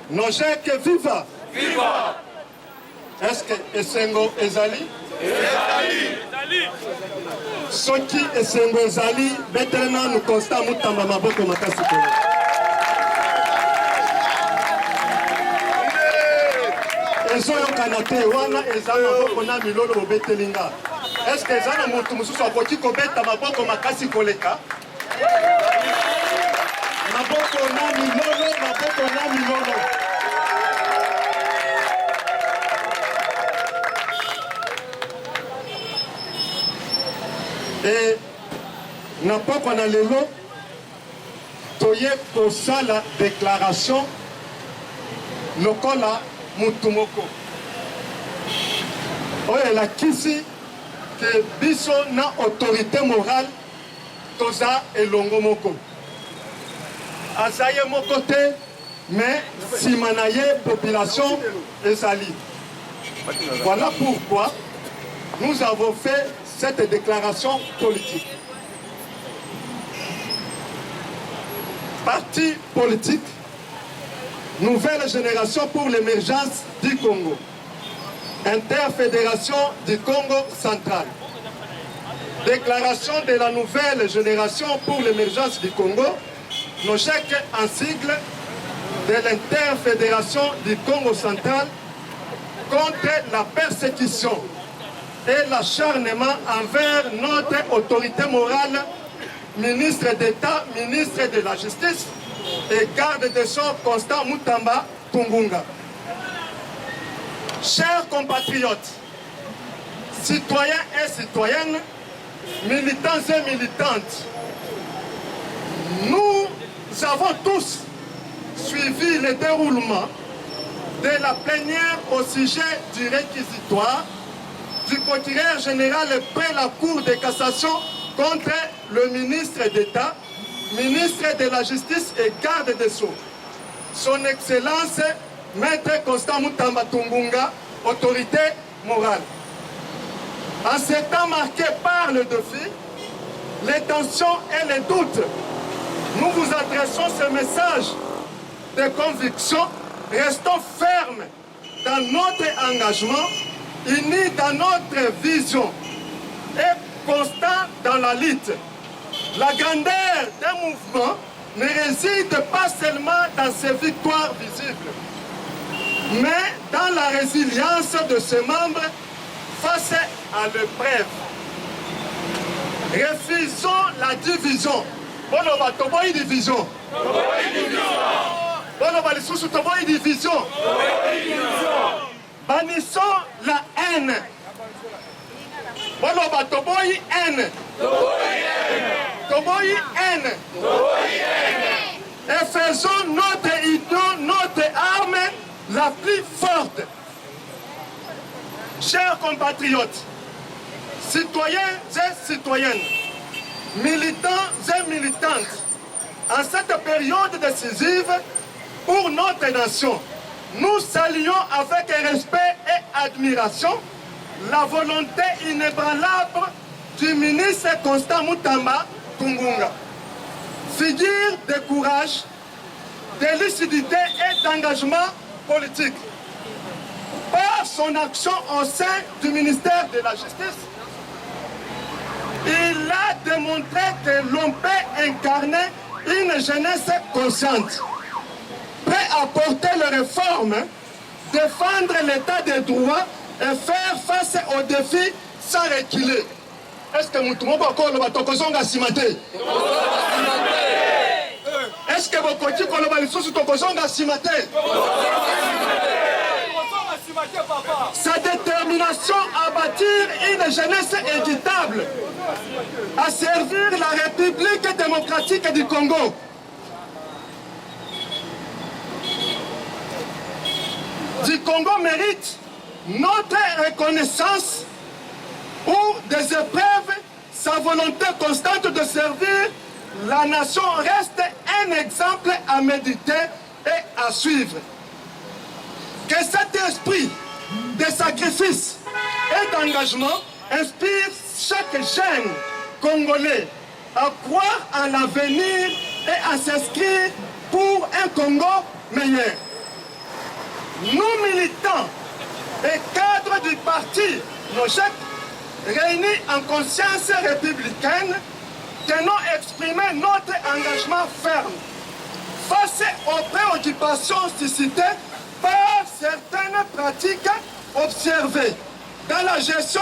Nojek viva. Viva. Est-ce que Esengo ezali? Ezali. Soki Esengo ezali, betelena nous constat mutamba maboko makasi kolo. Ezo yokana te wana eza maboko na milolo bobetelinga. Est-ce que eza na mutu mususu akoki kobeta maboko makasi koleka? Maboko na milolo. Et na poko na lelo toye kosala déclaration lokola mutumoko. Oye la kisi que biso na autorité morale toza elongo moko. Azaye moko te mais simanaye population ezali. Voilà pourquoi nous avons fait cette déclaration politique. Parti politique, nouvelle génération pour l'émergence du Congo. Interfédération du Congo central. Déclaration de la nouvelle génération pour l'émergence du Congo. Nojek en sigle de l'interfédération du Congo central contre la persécution et l'acharnement envers notre autorité morale, ministre d'État, ministre de la Justice et garde des Sceaux Constant Mutamba Tungunga. Chers compatriotes, citoyens et citoyennes, militants et militantes, nous avons tous suivi le déroulement de la plénière au sujet du réquisitoire du procureur général près la Cour de cassation contre le ministre d'État, ministre de la Justice et garde des Sceaux. Son Excellence, Maître Constant Mutamba Tungunga, autorité morale. En ce temps marqué par le défi, les tensions et les doutes, nous vous adressons ce message de conviction. Restons fermes dans notre engagement, unis dans notre vision et constants dans la lutte. La grandeur d'un mouvement ne réside pas seulement dans ses victoires visibles, mais dans la résilience de ses membres face à l'épreuve. Refusons la division. Bonoba toboyi division. Bonoba lisusu toboyi division. Bannissons la haine. Bonoba toboyi haine. Toboyi haine. Et faisons notre union, notre arme la plus forte. Chers compatriotes, citoyens et citoyennes, militants et militantes, en cette période décisive pour notre nation, nous saluons avec respect et admiration la volonté inébranlable du ministre Constant Mutamba Tungunga. Figure de courage, de lucidité et d'engagement politique. Par son action au sein du ministère de la Justice, il a démontré que l'on peut incarner une jeunesse consciente, prêt à porter les réformes, défendre l'état des droits et faire face aux défis sans reculer. Est-ce que nous pouvons encore le batokozonga simate? Est-ce que vous pouvez dire que nous tokozonga simate? Sa détermination à bâtir une jeunesse équitable, à servir la République démocratique du Congo. Du Congo mérite notre reconnaissance pour des épreuves, sa volonté constante de servir la nation reste un exemple à méditer et à suivre. Que cet esprit de sacrifice et d'engagement inspire chaque jeune Congolais à croire en l'avenir et à s'inscrire pour un Congo meilleur. nous militants et cadres du parti NOJEC, réunis en conscience républicaine, tenons exprimer notre engagement ferme face aux préoccupations suscitées par certaines pratiques observées dans la gestion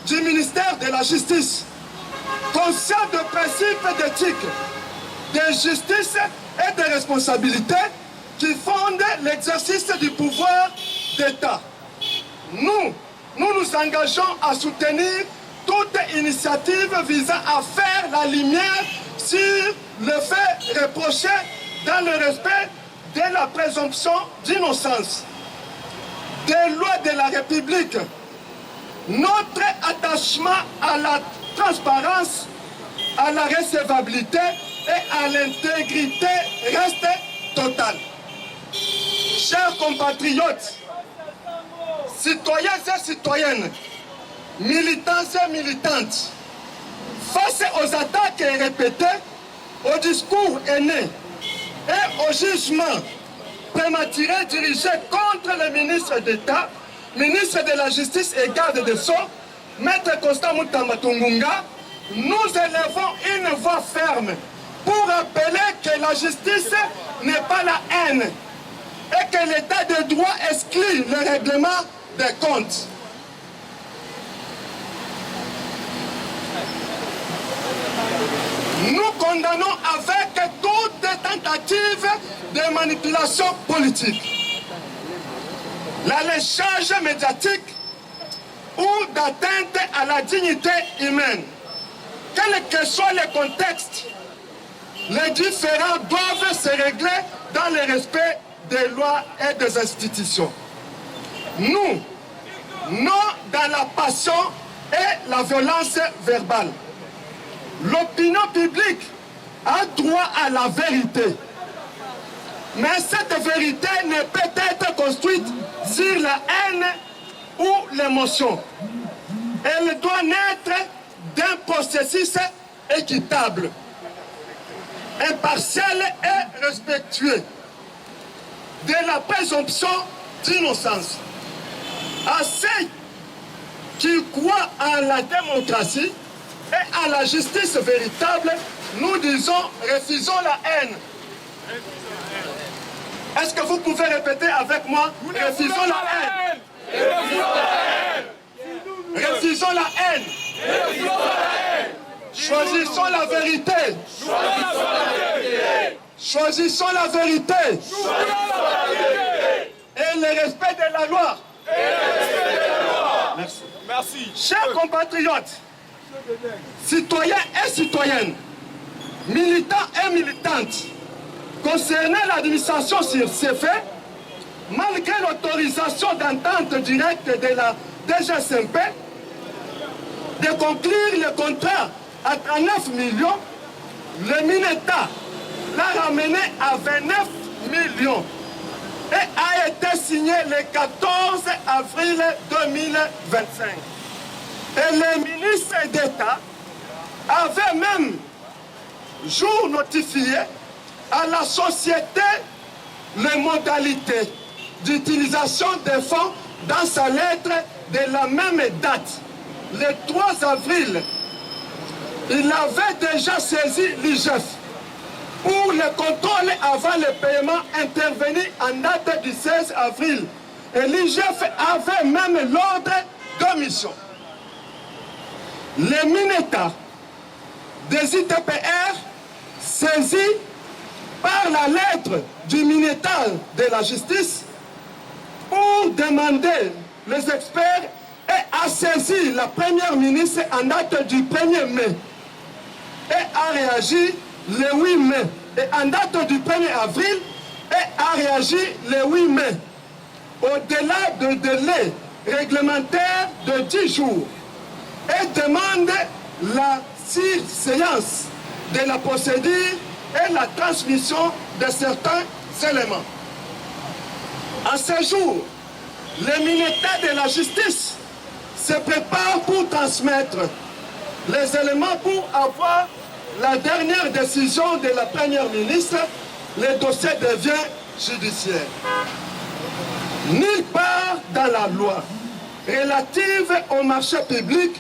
du ministère de la Justice. Conscient de principes d'éthique, de justice et de responsabilité qui fondent l'exercice du pouvoir d'État. Nous nous engageons à soutenir toute initiative visant à faire la lumière sur le fait reproché dans le respect de la présomption d'innocence des lois de la République. Notre attachement à la transparence, à la recevabilité et à l'intégrité reste total. Chers compatriotes, citoyens et citoyennes, militants et militantes, face aux attaques répétées, aux discours haineux et aux jugements prématurés dirigés contre le ministre d'État, ministre de la Justice et garde des Sceaux, Maître Constant Mutamba Tungunga, nous élevons une voix ferme pour rappeler que la justice n'est pas la haine et que l'état de droit exclut le règlement des comptes. Nous condamnons avec toute tentative de manipulation politique, l'alléchage médiatique ou d'atteinte à la dignité humaine. Quel que soit le contexte, les différends doivent se régler dans le respect des lois et des institutions. Nous, non dans la passion et la violence verbale. L'opinion publique a droit à la vérité. Mais cette vérité ne peut être construite sur la haine ou l'émotion. Elle doit naître d'un processus équitable, impartial et respectueux de la présomption d'innocence. À ceux qui croient en la démocratie et à la justice véritable, nous disons refusons la haine. Est-ce que vous pouvez répéter avec moi? Refusons la haine. Refusons la haine. Choisissons la vérité. Choisissons la vérité. Et le respect de la loi. Merci. Merci. Chers compatriotes, citoyens et citoyennes, militants et militantes, concernant l'administration sur ces faits, malgré l'autorisation d'entente directe de la DGSMP de conclure le contrat à 39 millions, le Mineta l'a ramené à 29 millions et a été signé le 14 avril 2025. Et le ministre d'État avait même jour notifié à la société les modalités d'utilisation des fonds dans sa lettre de la même date, le 3 avril. Il avait déjà saisi l'IGF pour le contrôle avant le paiement intervenu en date du 16 avril. Et l'IGF avait même l'ordre de mission. Le Mineta des ITPR saisi par la lettre du ministère de la Justice pour demander les experts et a saisi la première ministre en date du 1er mai et a réagi le 8 mai et en date du 1er avril et a réagi le 8 mai au-delà de délai réglementaire de 10 jours et demande la surséance de la procédure et la transmission de certains éléments. À ce jour, le ministère de la Justice se prépare pour transmettre les éléments pour avoir la dernière décision de la première ministre. Le dossier devient judiciaire. Nulle part dans la loi relative au marché public,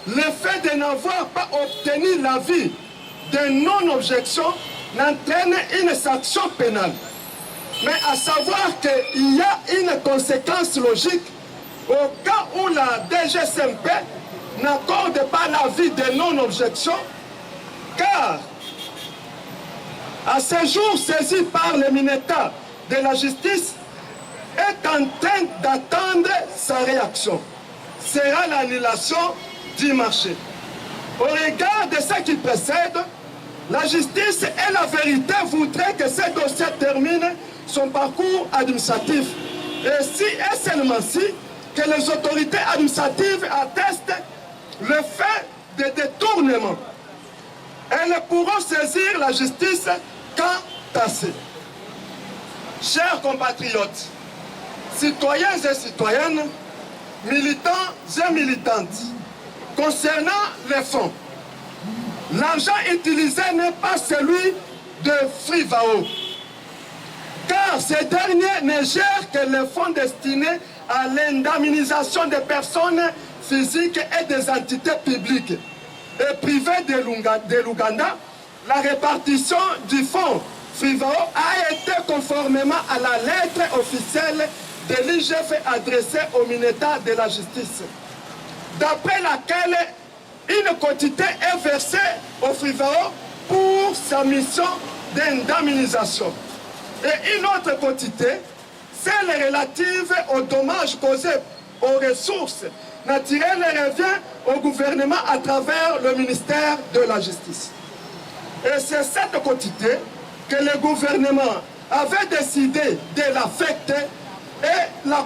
le fait de n'avoir pas obtenu l'avis de non-objection n'entraîne une sanction pénale. Mais à savoir qu'il y a une conséquence logique au cas où la DGCMP n'accorde pas l'avis de non-objection, car à ce jour saisi par le ministère de la Justice est en train d'attendre sa réaction. Sera l'annulation du marché. Au regard de ce qui précède, la justice et la vérité voudraient que ce dossier termine son parcours administratif. Et si et seulement si que les autorités administratives attestent le fait de détournement, elles pourront saisir la justice quand assez. Chers compatriotes, citoyens et citoyennes, militants et militantes, concernant les fonds, l'argent utilisé n'est pas celui de Frivao, car ces derniers ne gèrent que les fonds destinés à l'indemnisation des personnes physiques et des entités publiques et privées de l'Ouganda. La répartition du fonds Frivao a été conformément à la lettre officielle de l'IGF adressée au ministère de la Justice, d'après laquelle une quantité est versée au Frivao pour sa mission d'indemnisation. Et une autre quantité, celle relative aux dommages causés aux ressources naturelles, revient au gouvernement à travers le ministère de la Justice. Et c'est cette quantité que le gouvernement avait décidé de l'affecter et la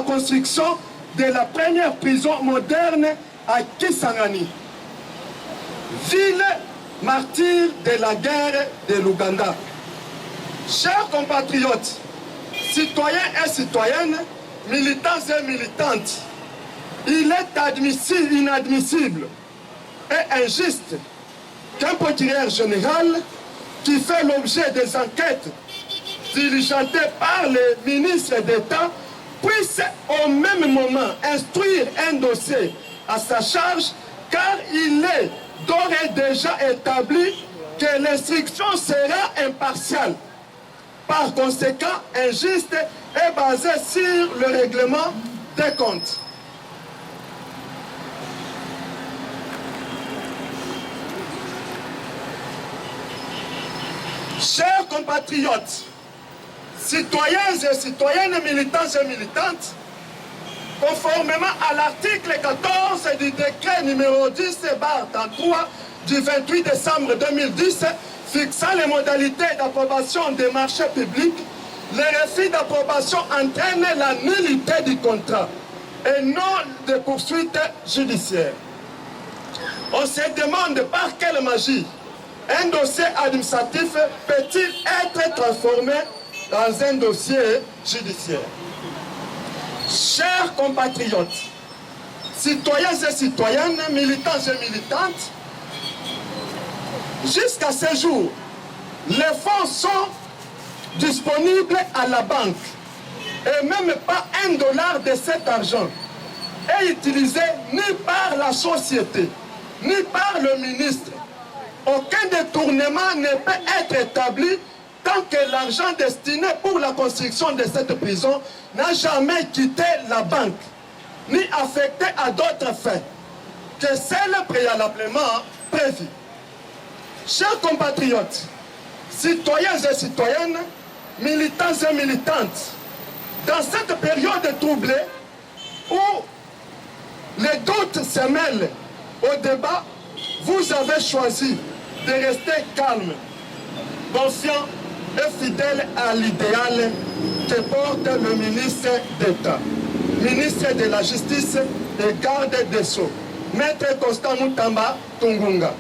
construction de la première prison moderne à Kisangani, ville martyre de la guerre de l'Ouganda. Chers compatriotes, citoyens et citoyennes, militants et militantes, il est inadmissible et injuste qu'un procureur général qui fait l'objet des enquêtes diligentées par les ministres d'État puisse au même moment instruire un dossier à sa charge, car il est d'ores et déjà établi que l'instruction sera impartiale, par conséquent injuste et basée sur le règlement des comptes. Chers compatriotes, citoyens et citoyennes, militants et militantes, conformément à l'article 14 du décret numéro 10/33 du 28 décembre 2010 fixant les modalités d'approbation des marchés publics, le refus d'approbation entraîne la nullité du contrat et non de poursuites judiciaires. On se demande par quelle magie un dossier administratif peut-il être transformé dans un dossier judiciaire. Chers compatriotes, citoyens et citoyennes, militants et militantes, jusqu'à ce jour, les fonds sont disponibles à la banque et même pas $1 de cet argent est utilisé ni par la société, ni par le ministre. Aucun détournement ne peut être établi tant que l'argent destiné pour la construction de cette prison n'a jamais quitté la banque, ni affecté à d'autres fins que celles préalablement prévues. Chers compatriotes, citoyens et citoyennes, militants et militantes, dans cette période troublée où les doutes se mêlent au débat, vous avez choisi de rester calme, conscient et fidèle à l'idéal que porte le ministre d'État, ministre de la Justice et garde des Sceaux, Maître Constant Mutamba Tungunga.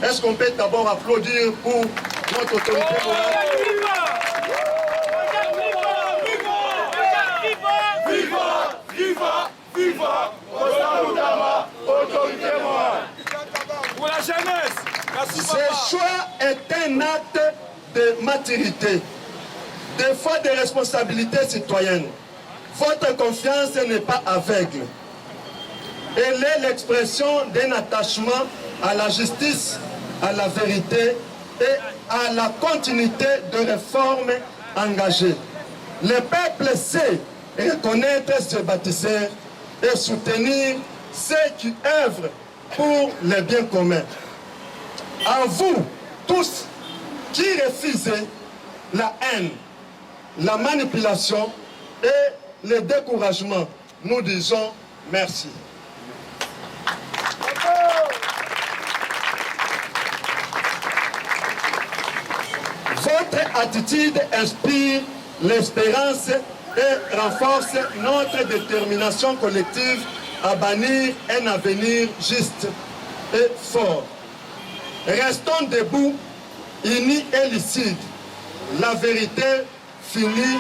Est-ce qu'on peut d'abord applaudir pour notre autorité morale? Viva Constant Mutamba, autorité morale. Pour la jeunesse, merci papa. Ce choix est un acte de maturité, des fois de responsabilité citoyenne. Votre confiance n'est pas aveugle. Elle est l'expression d'un attachement à la justice, à la vérité et à la continuité de réformes engagées. Le peuple sait reconnaître ce bâtisseur et soutenir ceux qui œuvrent pour le bien commun. À vous tous qui refusez la haine, la manipulation et le découragement, nous disons merci. Votre attitude inspire l'espérance et renforce notre détermination collective à bâtir un avenir juste et fort. Restons debout, unis et lucides. La vérité finit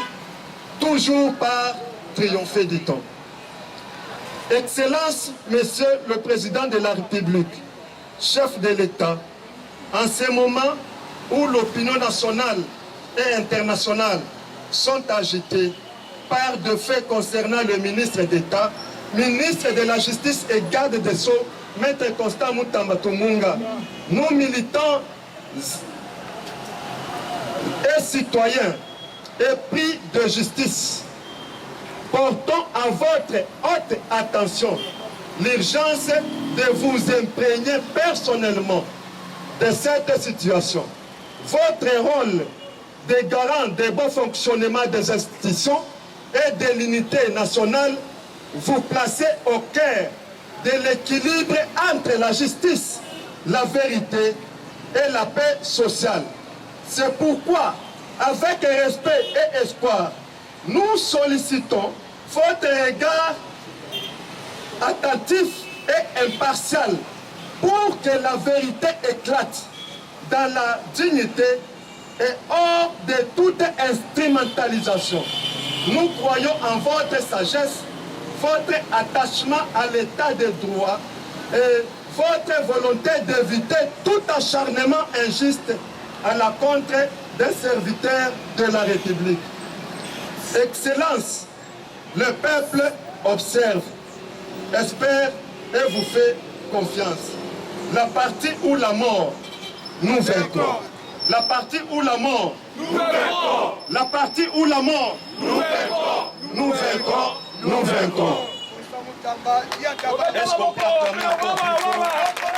toujours par triompher, dit-on. Excellence, Monsieur le Président de la République, chef de l'État, en ce moment où l'opinion nationale et internationale sont agitées par des faits concernant le ministre d'État, ministre de la Justice et garde des Sceaux, Maître Constant Mutamba Tumunga, nous militants et citoyens épris de justice, portons à votre haute attention l'urgence de vous imprégner personnellement de cette situation. Votre rôle de garant du bon fonctionnement des institutions et de l'unité nationale vous placez au cœur de l'équilibre entre la justice, la vérité et la paix sociale. C'est pourquoi, avec respect et espoir, nous sollicitons votre regard attentif et impartial pour que la vérité éclate dans la dignité et hors de toute instrumentalisation. Nous croyons en votre sagesse, votre attachement à l'état de droit et votre volonté d'éviter tout acharnement injuste à l'encontre des serviteurs de la République. Excellence, le peuple observe, espère et vous fait confiance. La partie ou la mort, nous vaincrons. La partie ou la mort, nous vaincrons. La partie ou la mort, nous vaincrons. Nous vaincrons. Nous vaincrons. Est-ce qu'on peut acclamer encore?